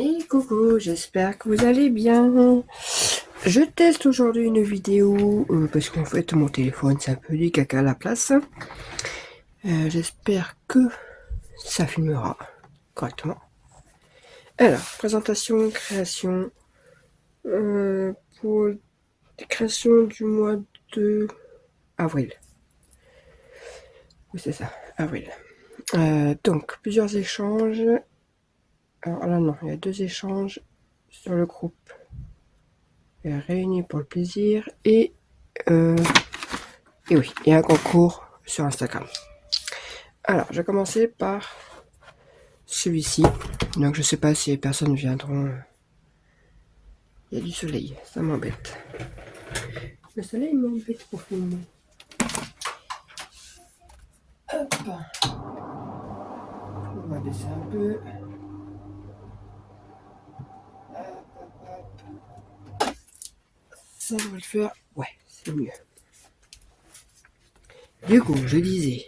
Et coucou, j'espère que vous allez bien. Je teste aujourd'hui une vidéo parce qu'en fait mon téléphone c'est un peu du caca à la place. J'espère que ça filmera correctement. Alors, présentation, création pour création du mois de avril. Oui, c'est ça, avril. Donc, plusieurs échanges. Alors là, non, il y a 2 échanges sur le groupe. Réunis pour le plaisir et oui, il y a un concours sur Instagram. Alors, je vais commencer par celui-ci. Donc, je sais pas si les personnes viendront. Il y a du soleil, ça m'embête. Le soleil m'embête pour filmer. Hop. On va baisser un peu. Hop, hop, hop. Ça devrait le faire. Ouais, c'est mieux. Du coup, je disais.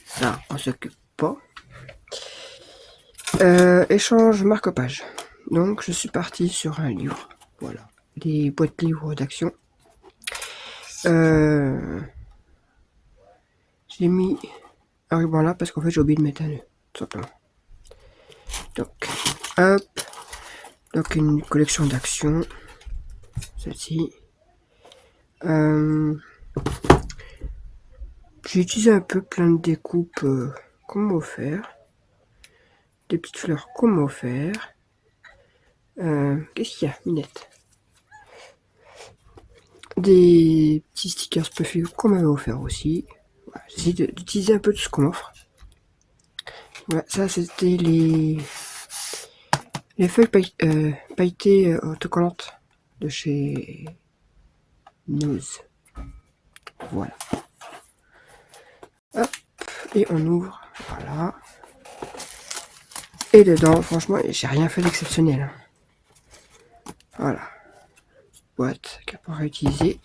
Ça, on s'occupe pas. Échange marque-page. Donc, je suis parti sur un livre. Voilà. Des boîtes livres d'action. J'ai mis un ruban là parce qu'en fait j'ai oublié de mettre un nœud, tout simplement. Donc, hop. Donc, une collection d'actions. Celle-ci. J'ai utilisé un peu plein de découpes qu'on m'a offert. Des petites fleurs qu'on m'a offert. Qu'est-ce qu'il y a, Minette? Des petits stickers puffy qu'on m'avait offert aussi. Voilà, j'essaie d'utiliser un peu de ce qu'on m'offre. Voilà, ça c'était les feuilles pailletées autocollantes de chez News. Voilà. Hop, et on ouvre. Voilà. Et dedans, franchement, j'ai rien fait d'exceptionnel. Hein. Voilà. Boîte qu'on pourra utiliser.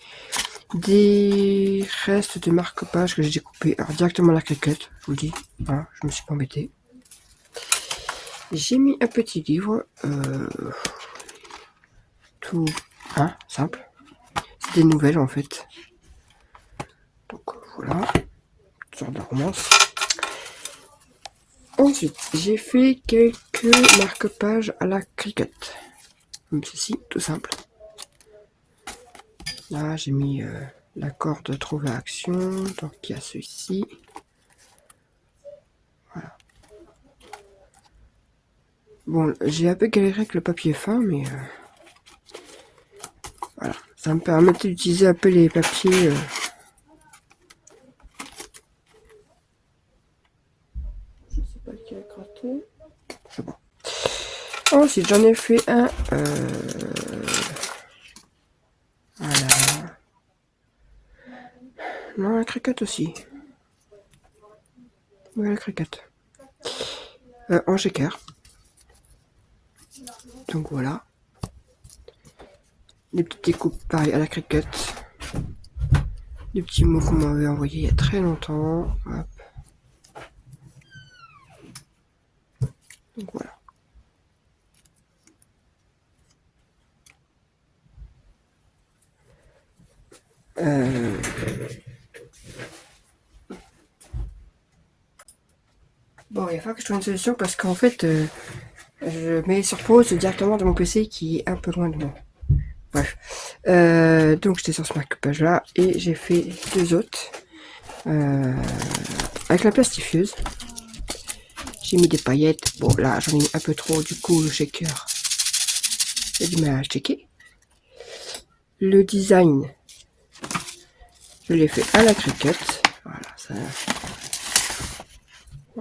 Des restes de marque-page que j'ai découpé directement à la cricut, je vous le dis. Voilà, je me suis pas embêté. J'ai mis un petit livre. Tout simple. C'est des nouvelles en fait. Donc voilà. Une sorte de romance. Ensuite, j'ai fait quelques marque-pages à la cricut. Comme ceci, tout simple. Là, j'ai mis la corde trouver action. Donc, il y a celui-ci. Voilà. Bon, j'ai un peu galéré avec le papier fin, mais voilà. Ça me permettait d'utiliser un peu les papiers. Je sais pas lequel est gratté. C'est bon. Ensuite, j'en ai fait un. Voilà. Non, la cricut aussi. Ouais, la cricut. En shaker. Donc voilà. Des petites découpes pareil à la cricut. Des petits mots qu'on m'avait envoyés il y a très longtemps. Hop. Donc voilà. Bon, il va falloir que je trouve une solution parce qu'en fait, je mets sur pause directement de mon PC qui est un peu loin de moi. Bref. Donc j'étais sur ce marque-page là et j'ai fait 2 autres. Avec la plastifieuse. J'ai mis des paillettes. Bon là j'en ai mis un peu trop, du coup le shaker. J'ai du mal à checker. Le design. Je l'ai fait à la cricut. Voilà, ça.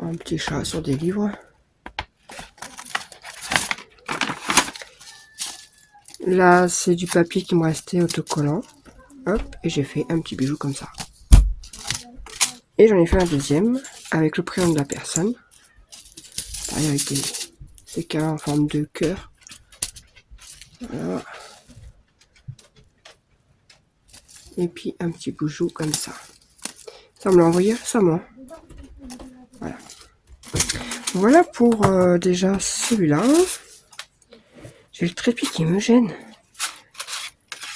Un petit chat sur des livres. Là, c'est du papier qui me restait autocollant. Hop, et j'ai fait un petit bijou comme ça. Et j'en ai fait un deuxième avec le prénom de la personne. Pareil avec des cœurs en forme de cœur. Voilà. Et puis un petit bijou comme ça. Ça me l'a envoyé récemment. Voilà. Voilà pour déjà celui-là. J'ai le trépied qui me gêne.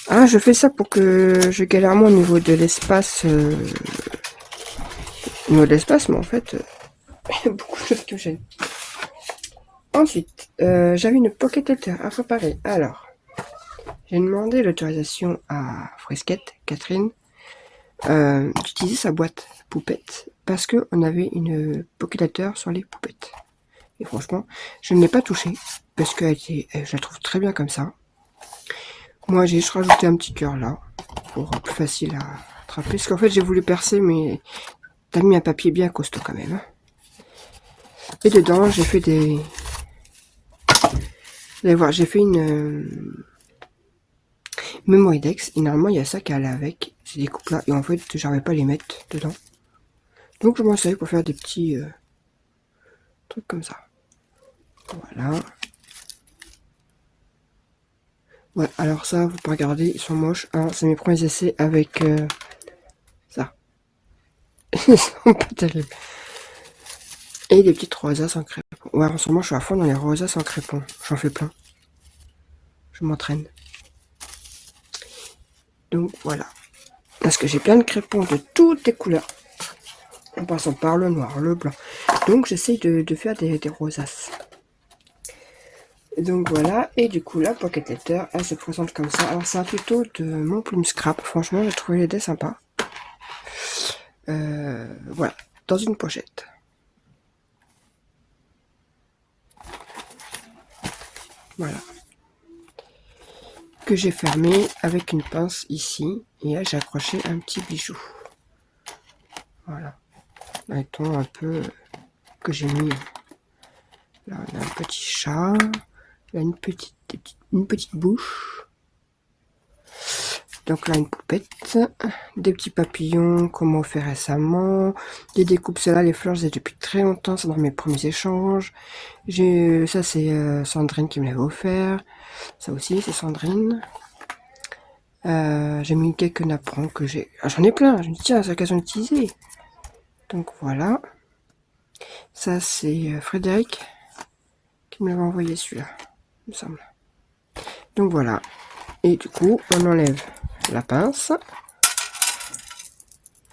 Ah, je fais ça pour que je galère moins au niveau de l'espace. Au niveau de l'espace, mais en fait, il y a beaucoup de choses qui me gênent. Ensuite, j'avais une pocket letter à préparer. Alors, j'ai demandé l'autorisation à Fresquette, Catherine, d'utiliser sa boîte poupette parce qu'on avait une pocket letter sur les poupettes. Et franchement, je ne l'ai pas touchée parce que je la trouve très bien comme ça. Moi, j'ai juste rajouté un petit cœur là pour plus facile à attraper. Parce qu'en fait, j'ai voulu percer, mais t'as mis un papier bien costaud quand même. Et dedans, j'ai fait des... Vous allez voir, j'ai fait une Mémoridex. Et normalement, il y a ça qui allait avec. Ces découpes là. Et en fait, j'arrivais pas à les mettre dedans. Donc, je m'en servais pour faire des petits trucs comme ça. Voilà. Ouais, alors ça, vous pouvez regarder, ils sont moches. Hein, c'est mes premiers essais avec ça. Ils sont pas terribles. Et des petites rosas sans crépon. Ouais, en ce moment, je suis à fond dans les rosas sans crépon. J'en fais plein. Je m'entraîne. Donc, voilà. Parce que j'ai plein de crépons de toutes les couleurs. En passant par le noir, le blanc. Donc, j'essaye de faire des rosas. Donc, voilà. Et du coup, la pocket letter, elle se présente comme ça. Alors, c'est un tuto de mon plume scrap. Franchement, j'ai trouvé l'idée sympa. Voilà. Dans une pochette. Voilà. Que j'ai fermé avec une pince ici. Et là, j'ai accroché un petit bijou. Voilà. Un ton un peu que j'ai mis. Là, on a un petit chat. Là, une petite bouche. Donc là, une poupette. Des petits papillons qu'on m'a offert récemment. Des découpes, celles-là, les fleurs, j'ai depuis très longtemps. C'est dans mes premiers échanges. Ça, c'est Sandrine qui me l'avait offert. Ça aussi, c'est Sandrine. J'ai mis quelques napperons que j'ai... Ah, j'en ai plein. Je me dis, tiens, c'est l'occasion d'utiliser. Donc voilà. Ça, c'est Frédéric qui me l'avait envoyé celui-là, il me semble. Donc voilà. Et du coup, on enlève la pince.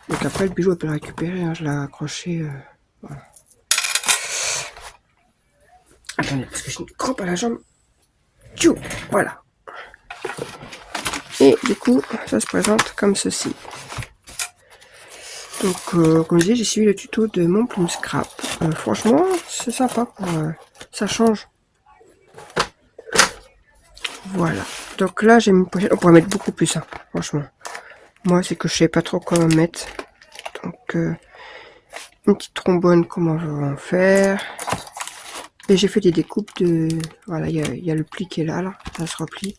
Donc après, le bijou, on peut le récupérer. Hein, je l'ai accroché. Voilà. Attendez, parce que j'ai une crampe à la jambe. Tchou, voilà. Et du coup, ça se présente comme ceci. Donc, comme je dis, j'ai suivi le tuto de mon plume scrap. Franchement, c'est sympa. Ça change. Voilà. Donc là, j'ai mis une pochette. On pourrait mettre beaucoup plus, hein, franchement. Moi, c'est que je sais pas trop comment mettre. Donc, une petite trombone, comment je vais en faire. Et j'ai fait des découpes de... Voilà, il y a le pli qui est là. Ça se replie.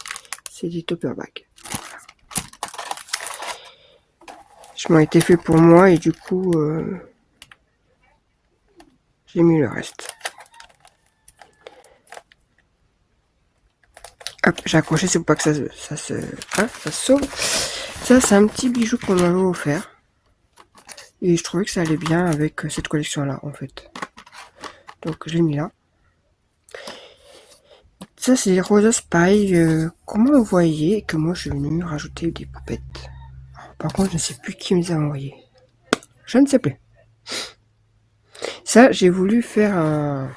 C'est des topper bags. Je m'en étais fait pour moi et du coup, j'ai mis le reste. Hop, j'ai accroché, c'est pour pas que ça se sauve. Ça, c'est un petit bijou qu'on m'avait offert. Et je trouvais que ça allait bien avec cette collection-là, en fait. Donc, je l'ai mis là. Ça, c'est les roses pareil, qu'on m'a envoyé et que moi, je suis venu rajouter des poupettes. Par contre, je ne sais plus qui me les a envoyés. Je ne sais plus. Ça, j'ai voulu faire un...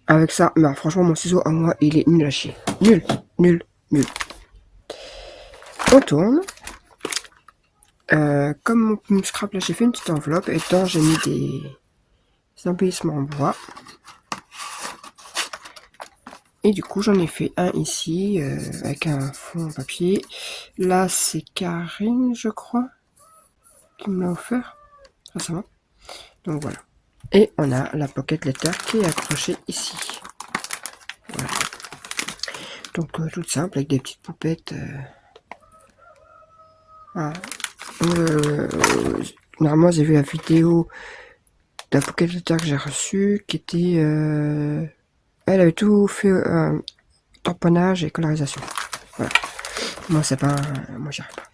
Avec ça, mais franchement, mon ciseau à moi, il est nul à chier. Nul, nul, nul. On tourne. Comme mon scrap, là, j'ai fait une petite enveloppe et dedans, j'ai mis des embellissements en bois. Et du coup, j'en ai fait un ici, avec un fond en papier. Là, c'est Karine, je crois, qui me l'a offert. Ça va. Donc voilà. Et on a la pocket letter qui est accrochée ici. Voilà. Donc toute simple avec des petites poupettes. Voilà. Normalement j'ai vu la vidéo de la pocket letter que j'ai reçue qui était... elle avait tout fait tamponnage et colorisation. Voilà. Moi c'est pas... moi j'y arrive pas.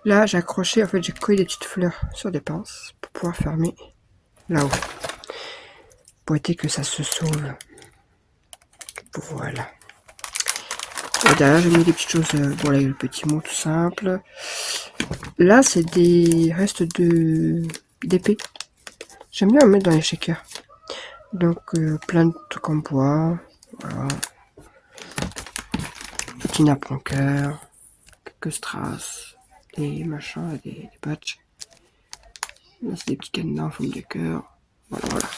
Là j'ai accroché, en fait j'ai collé des petites fleurs sur des pinces pour pouvoir fermer. là-haut. Pour éviter que ça se sauve. Voilà. Et derrière, j'ai mis des petites choses, voilà, le petit mot tout simple. Là, c'est des restes d'épée. J'aime bien en mettre dans les shakers. Donc, plein de trucs en bois. Voilà. Petit nappe en cœur. Quelques strass. Des machins, des patchs. Là, c'est des petits cadenas en forme de cœur. Voilà, voilà.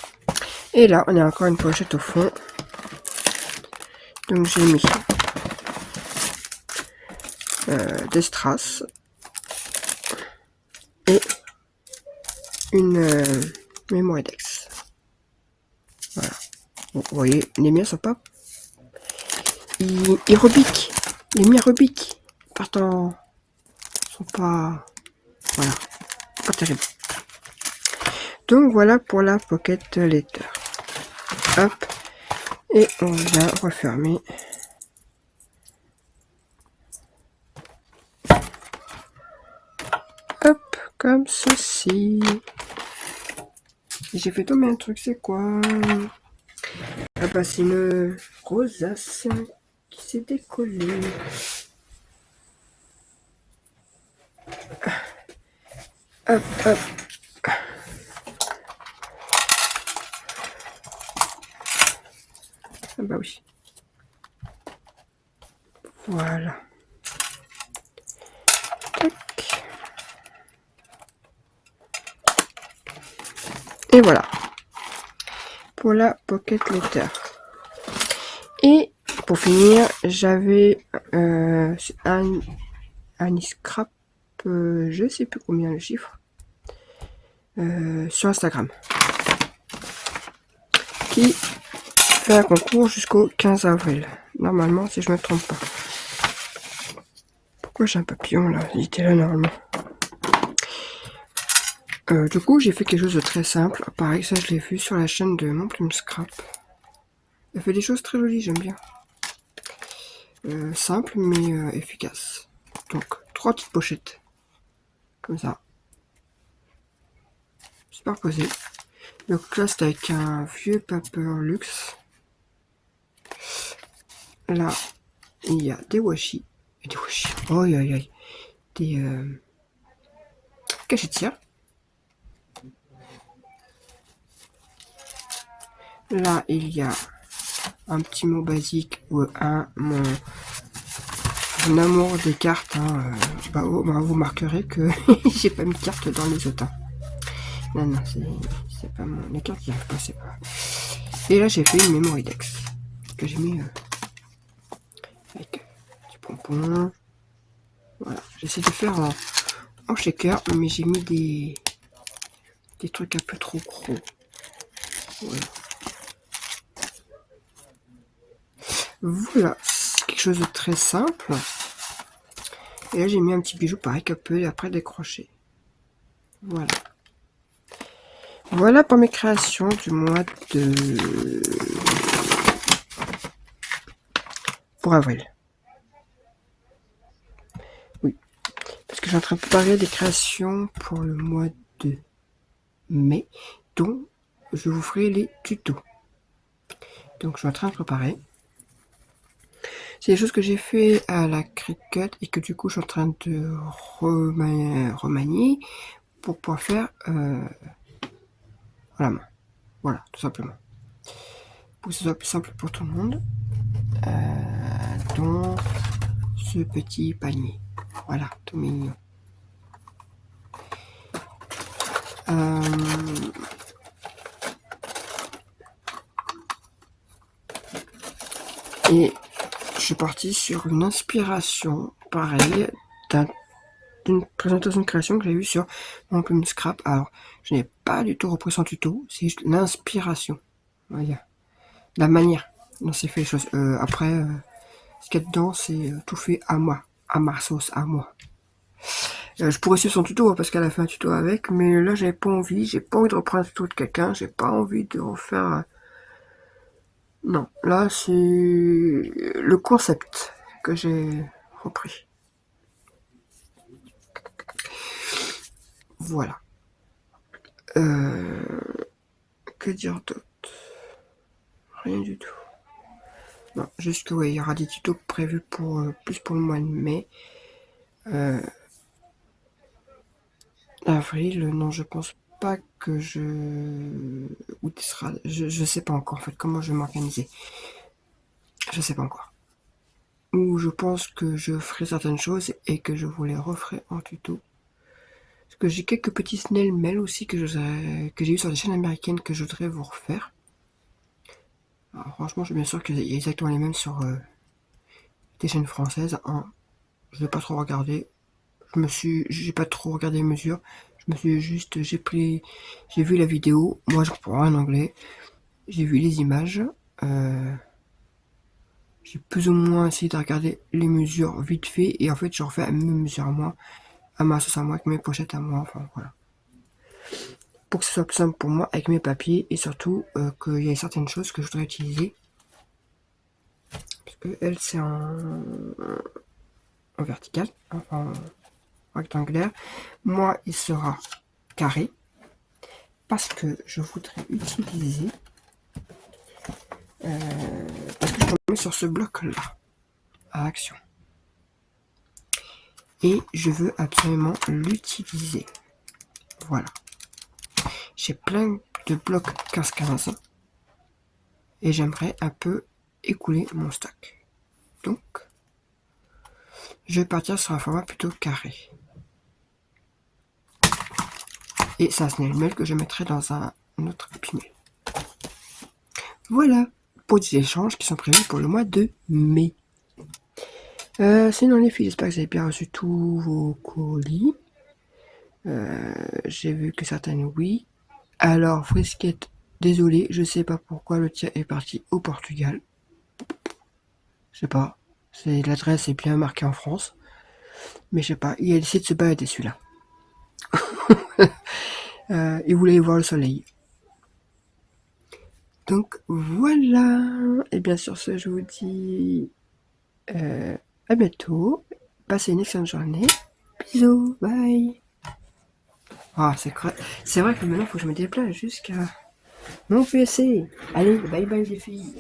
Et là, on a encore une pochette au fond. Donc, j'ai mis des strass. Et une mémoire-index. Voilà. Bon, vous voyez, les miens sont pas... Ils repiquent. Les miens repiquent. Pourtant, sont pas... Voilà. Pas terrible. Donc, voilà pour la pocket letter. Hop. Et on vient refermer. Hop. Comme ceci. J'ai fait tomber un truc, c'est quoi? Ah bah, c'est une rosace qui s'est décollée. Hop, hop. Ah bah oui. Voilà. Tac. Et voilà. Pour la pocket letter. Et pour finir, j'avais un scrap, je sais plus combien le chiffre, sur Instagram, qui fait un concours jusqu'au 15 avril. Normalement, si je me trompe pas. Pourquoi j'ai un papillon là? Il était là normalement. Du coup, j'ai fait quelque chose de très simple. Pareil, ça je l'ai vu sur la chaîne de Mon Plume Scrap. Elle fait des choses très jolies, j'aime bien. Simple mais efficace. Donc, 3 petites pochettes. Comme ça. Superposées. Donc là, c'est avec un vieux paper luxe. Là, il y a des washi. Des washi. Oh, aïe, aïe, aïe. Des cachetières. Là, il y a un petit mot basique ou mon amour des cartes. Hein, vous marquerez que j'ai pas mis de carte dans les autres. Hein. Non, non, c'est pas mon... Les cartes, j'y arrive pas, c'est pas... Et là, j'ai fait une mémoire index que j'ai mis avec du pompon. Voilà, j'essaie de faire en shaker, mais j'ai mis des trucs un peu trop gros. Voilà. Voilà, c'est quelque chose de très simple. Et là, j'ai mis un petit bijou pareil qu'un peu après décrocher. Voilà. Voilà pour mes créations du mois de... pour avril. Oui. Parce que je suis en train de préparer des créations pour le mois de mai, dont je vous ferai les tutos. Donc, je suis en train de préparer. C'est des choses que j'ai fait à la Cricut et que du coup, je suis en train de remanier pour pouvoir faire à la main. Voilà, tout simplement. Pour que ce soit plus simple pour tout le monde. Dont ce petit panier. Voilà, tout mignon. Et je suis partie sur une inspiration, pareil, d'une présentation de création que j'ai eue sur Mon Plume Scrap. Alors, je n'ai pas du tout repris son tuto, c'est juste l'inspiration. Voilà. La manière dont c'est fait les choses. Après, ce qu'il y a dedans, c'est tout fait à moi, à ma sauce, à moi. Je pourrais suivre son tuto, hein, parce qu'elle a fait un tuto avec, mais là, j'avais pas envie. J'ai pas envie de reprendre un tuto de quelqu'un. J'ai pas envie de refaire... Non, là, c'est le concept que j'ai repris. Voilà. Que dire d'autre? Rien du tout. Non, juste que ouais, il y aura des tutos prévus pour plus pour le mois de mai. Avril, non, je pense pas que je... Où tu seras... Je sais pas encore, en fait, comment je vais m'organiser. Je sais pas encore. Ou je pense que je ferai certaines choses et que je vous les referai en tuto. Parce que j'ai quelques petits snail mail aussi que j'ai eu sur des chaînes américaines que je voudrais vous refaire. Alors, franchement, je suis bien sûr qu'il y a exactement les mêmes sur des chaînes françaises. Hein. Je vais pas trop regarder. J'ai pas trop regardé les mesures. Je me suis juste, j'ai vu la vidéo. Moi, je comprends rien en anglais. J'ai vu les images. J'ai plus ou moins essayé de regarder les mesures vite fait. Et en fait, j'en refais à mes mesures à moi, à ma sauce à moi, avec mes pochettes à moi. Enfin, voilà. Pour que ce soit plus simple pour moi avec mes papiers et surtout qu'il y ait certaines choses que je voudrais utiliser. Parce que elle, c'est en vertical, enfin en rectangulaire. Moi, il sera carré. Parce que je voudrais utiliser... parce que je tombe sur ce bloc-là, à action. Et je veux absolument l'utiliser. Voilà. J'ai plein de blocs 15-15. Et j'aimerais un peu écouler mon stock. Donc, je vais partir sur un format plutôt carré. Et ça, c'est le mail que je mettrai dans un autre pinail. Voilà pour des échanges qui sont prévus pour le mois de mai. Sinon les filles, j'espère que vous avez bien reçu tous vos colis. J'ai vu que certaines oui. Alors Frisquette, désolé, je sais pas pourquoi le tien est parti au Portugal. Je sais pas. L'adresse est bien marquée en France. Mais je sais pas, il a décidé de se balader celui-là. Il voulait voir le soleil. Donc voilà. Et bien sur ce, je vous dis à bientôt. Passez une excellente journée. Bisous, bye. Ah, c'est vrai que maintenant, il faut que je me déplace jusqu'à mon PC. Allez, bye bye les filles.